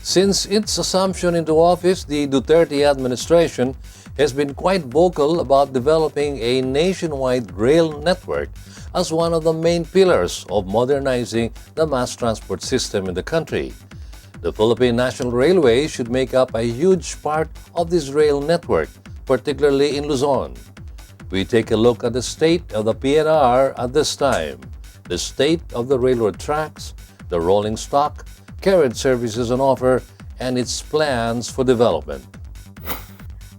Since its assumption into office, the Duterte administration has been quite vocal about developing a nationwide rail network as one of the main pillars of modernizing the mass transport system in the country. The Philippine National Railways should make up a huge part of this rail network, particularly in Luzon. We take a look at the state of the PNR at this time, the state of the railroad tracks, the rolling stock, carriage services on offer, and its plans for development.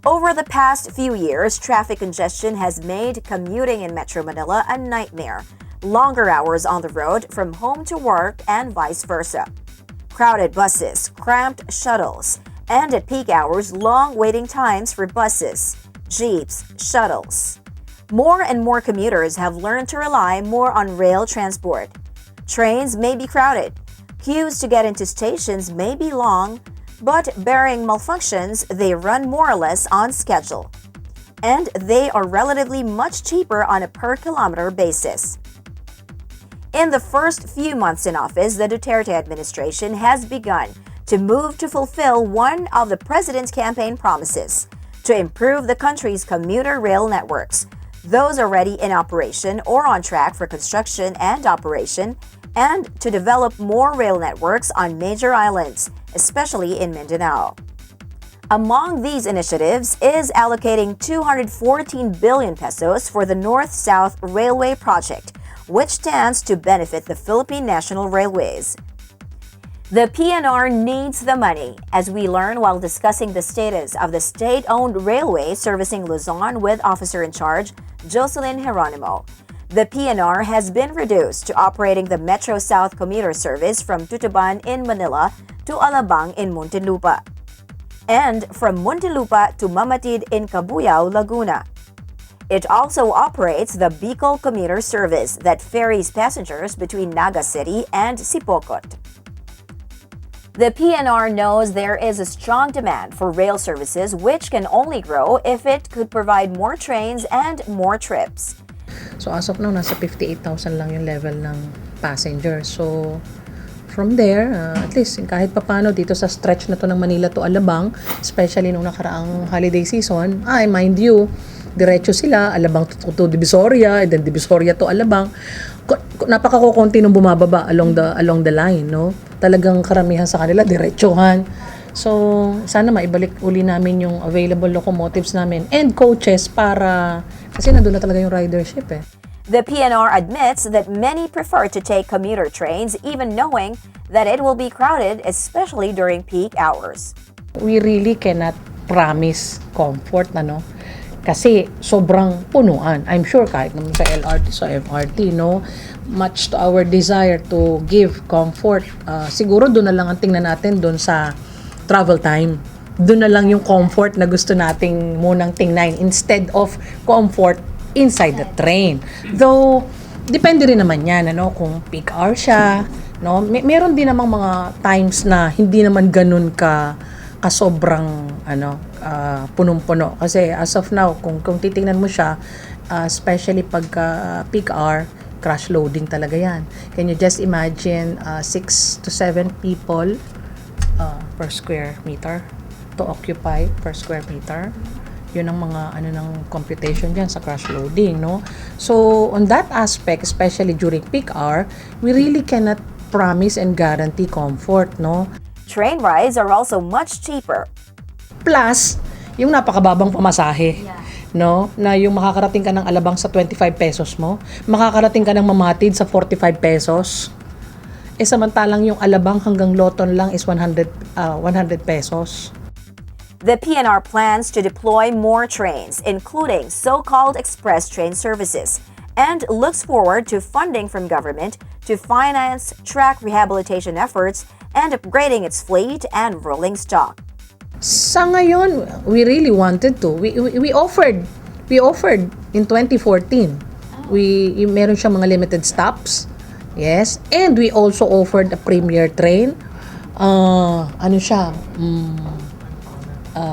Over the past few years, traffic congestion has made commuting in Metro Manila a nightmare. Longer hours on the road from home to work and vice versa. Crowded buses, cramped shuttles, and at peak hours, long waiting times for buses, jeeps, shuttles. More and more commuters have learned to rely more on rail transport. Trains may be crowded. Queues to get into stations may be long, but barring malfunctions, they run more or less on schedule. And they are relatively much cheaper on a per-kilometer basis. In the first few months in office, the Duterte administration has begun to move to fulfill one of the president's campaign promises, to improve the country's commuter rail networks, those already in operation or on track for construction and operation, and to develop more rail networks on major islands, especially in Mindanao. Among these initiatives is allocating 214 billion pesos for the North-South Railway project, which stands to benefit the Philippine National Railways. The PNR needs the money, as we learn while discussing the status of the state-owned railway servicing Luzon with Officer in Charge, Jocelyn Geronimo. The PNR has been reduced to operating the Metro South commuter service from Tutuban in Manila to Alabang in Muntinlupa, and from Muntinlupa to Mamatid in Cabuyao, Laguna. It also operates the Bicol commuter service that ferries passengers between Naga City and Sipocot. The PNR knows there is a strong demand for rail services which can only grow if it could provide more trains and more trips. So as of now, nasa 58,000 lang yung level ng passenger. So from there, at least kahit papano dito sa stretch na to ng Manila to Alabang, especially nung nakaraang holiday season, mind you, diretso sila, Alabang to Divisoria, and then Divisoria to Alabang. Napakakukunti nung bumababa along the line, no? Talagang karamihan sa kanila diretsuhan. So sana maibalik uli namin yung available locomotives namin and coaches para kasi nandun na talaga yung ridership eh. The PNR admits that many prefer to take commuter trains even knowing that it will be crowded, especially during peak hours. We really cannot promise comfort, no? Kasi sobrang punuan. I'm sure kahit naman sa LRT, sa MRT, no? Much to our desire to give comfort. Siguro doon na lang ang tingnan natin doon sa travel time. Doon na lang yung comfort na gusto nating munang tingnan instead of comfort inside the train. Though, depende rin naman yan, ano, kung peak hour siya, no? Meron din namang mga times na hindi naman ganun ka sobrang punong-puno. Kasi as of now, kung titingnan mo siya, especially pagka peak hour, crash loading talaga yan. Can you just imagine 6 to 7 people per square meter to occupy per square meter? Yun ang mga ng computation dyan sa crash loading, no? So on that aspect, especially during peak hour, we really cannot promise and guarantee comfort, no? Train rides are also much cheaper. Plus, yung napakababang pamasahe, no? Na yung makakarating ka ng Alabang sa 25 pesos mo, makakarating ka ng Mamatid sa 45 pesos. Samantalang yung Alabang hanggang Loton lang is 100 pesos. The PNR plans to deploy more trains, including so-called express train services, and looks forward to funding from government to finance track rehabilitation efforts and upgrading its fleet and rolling stock. Sa ngayon, we really wanted to. We offered in 2014. Meron siyang mga limited stops. Yes, and we also offered a premier train.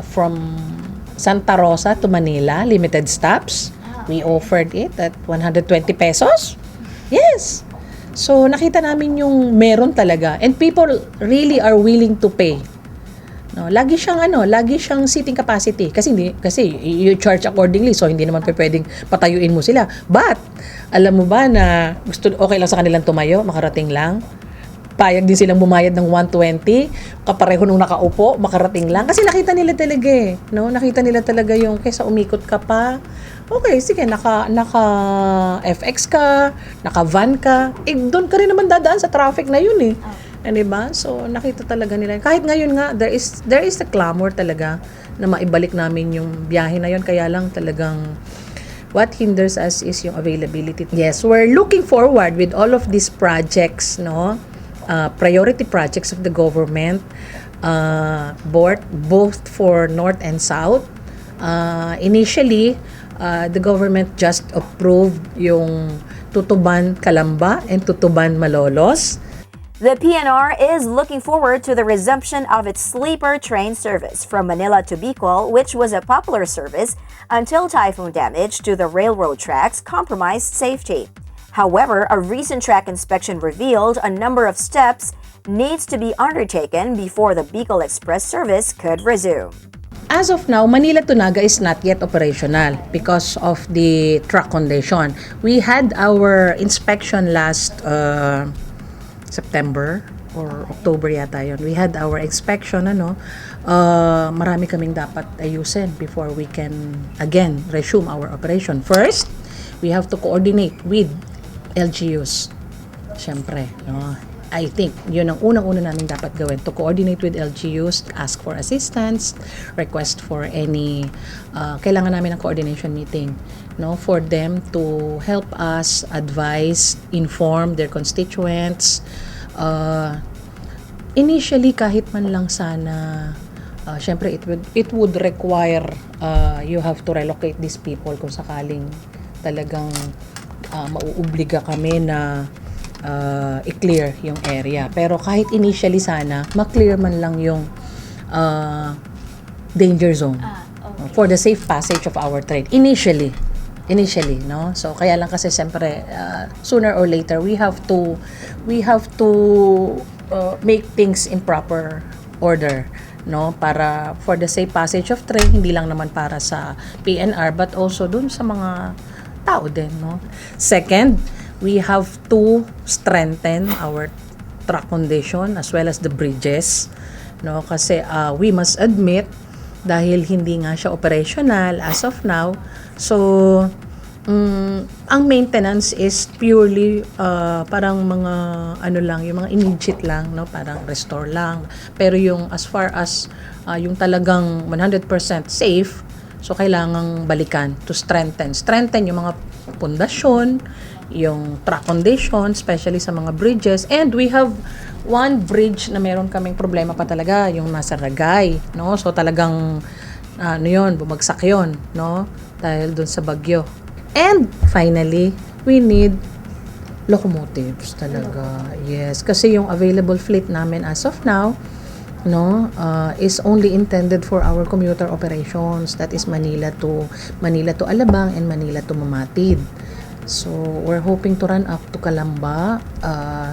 From Santa Rosa to Manila, limited stops. We offered it at 120 pesos. Yes. So nakita namin yung meron talaga and people really are willing to pay No, lagi siyang seating capacity kasi you charge accordingly, so hindi naman pwedeng patayuin mo sila. But alam mo ba na okay lang sa kanilang tumayo, makarating lang. Payag din silang bumayad ng 120, kapareho nung nakaupo, makarating lang. Kasi nakita nila talaga no? Nakita nila talaga yung kaysa umikot ka pa. Okay, sige, naka FX ka, naka van ka, doon ka rin naman dadaan sa traffic na yun diba? So, nakita talaga nila. Kahit ngayon nga, there is a clamor talaga na maibalik namin yung biyahe na yun. Kaya lang talagang what hinders us is yung availability. Yes, we're looking forward with all of these projects, no? Priority projects of the government, both for North and South. Initially, the government just approved yung Tutuban Calamba and Tutuban Malolos. The PNR is looking forward to the resumption of its sleeper train service from Manila to Bicol, which was a popular service until typhoon damage to the railroad tracks compromised safety. However, a recent track inspection revealed a number of steps needs to be undertaken before the Bicol Express service could resume. As of now, Manila to Naga is not yet operational because of the track condition. We had our inspection last September or October yata yun. We had our inspection, marami kaming dapat ayusin before we can again resume our operation. First, we have to coordinate with LGUs. Siyempre, I think yun ang unang-una namin dapat gawin, to coordinate with LGUs, ask for assistance, request for any kailangan namin ng coordination meeting, for them to help us advise, inform their constituents. Initially, kahit man lang sana, syempre it would require you have to relocate these people kung sakaling talagang mauobliga kami na i-clear yung area. Pero kahit initially sana, ma-clear man lang yung danger zone for the safe passage of our train. Initially, no? So, kaya lang kasi siyempre, sooner or later, we have to make things in proper order, no? Para for the safe passage of train, hindi lang naman para sa PNR, but also dun sa mga tao din, no? Second, we have to strengthen our track condition as well as the bridges, no? Kasi we must admit, dahil hindi nga siya operational as of now, so ang maintenance is purely parang mga yung mga immediate lang, no? Parang restore lang. Pero yung as far as yung talagang 100% safe, so kailangang balikan to strengthen yung mga pundasyon, yung track condition, especially sa mga bridges. And we have one bridge na meron kaming problema pa talaga, yung nasa Ragay, no? So talagang bumagsak yun, no? Dahil dun sa bagyo. And finally, we need locomotives talaga. Yes, kasi yung available fleet namin as of now, no, is only intended for our commuter operations, that is Manila to Alabang and Manila to Mamatid. So we're hoping to run up to Calamba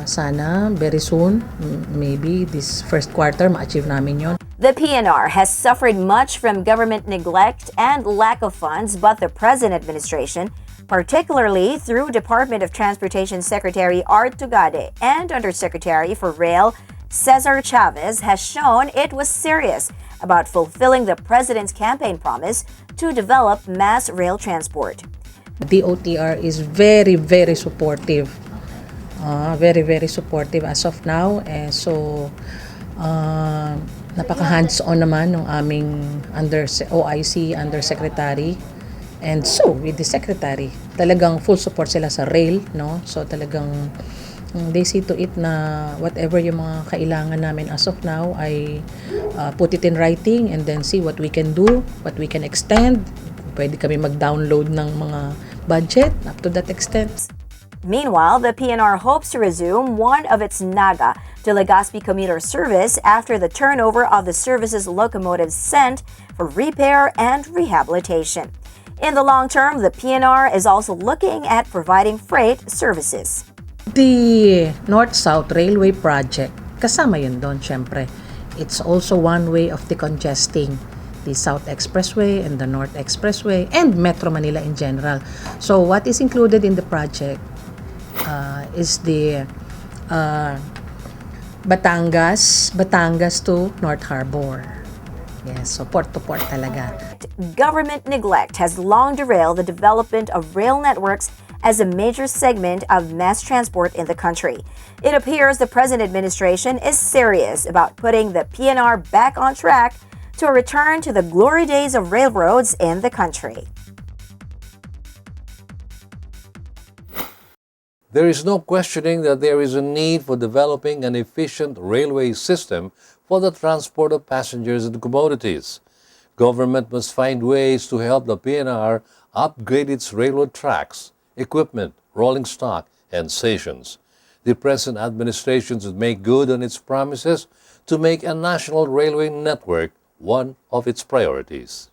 sana very soon, maybe this first quarter ma-achieve namin yon. The PNR has suffered much from government neglect and lack of funds, but the present administration, particularly through Department of Transportation Secretary Art Tugade and Undersecretary for Rail Cesar Chavez, has shown it was serious about fulfilling the president's campaign promise to develop mass rail transport. DOTR is very, very supportive. Very, very supportive as of now. So, napaka-hands-on naman ng aming OIC Undersecretary. And so, with the Secretary, talagang full support sila sa rail, no? So, talagang they see to it na whatever yung mga kailangan namin as of now ay put it in writing and then see what we can do, what we can extend. Pwede kami mag-download ng mga budget up to that extent. Meanwhile, the PNR hopes to resume one of its Naga to Legazpi commuter service after the turnover of the service's locomotives sent for repair and rehabilitation. In the long term, the PNR is also looking at providing freight services. The North-South Railway Project, kasama yun doon syempre, it's also one way of decongesting the South Expressway and the North Expressway and Metro Manila in general. So what is included in the project is the Batangas to North Harbor. Yes, so port to port talaga. Government neglect has long derailed the development of rail networks as a major segment of mass transport in the country. It appears the present administration is serious about putting the PNR back on track to a return to the glory days of railroads in the country. There is no questioning that there is a need for developing an efficient railway system for the transport of passengers and commodities. Government must find ways to help the PNR upgrade its railroad tracks, equipment, rolling stock, and stations. The present administration should make good on its promises to make a national railway network one of its priorities.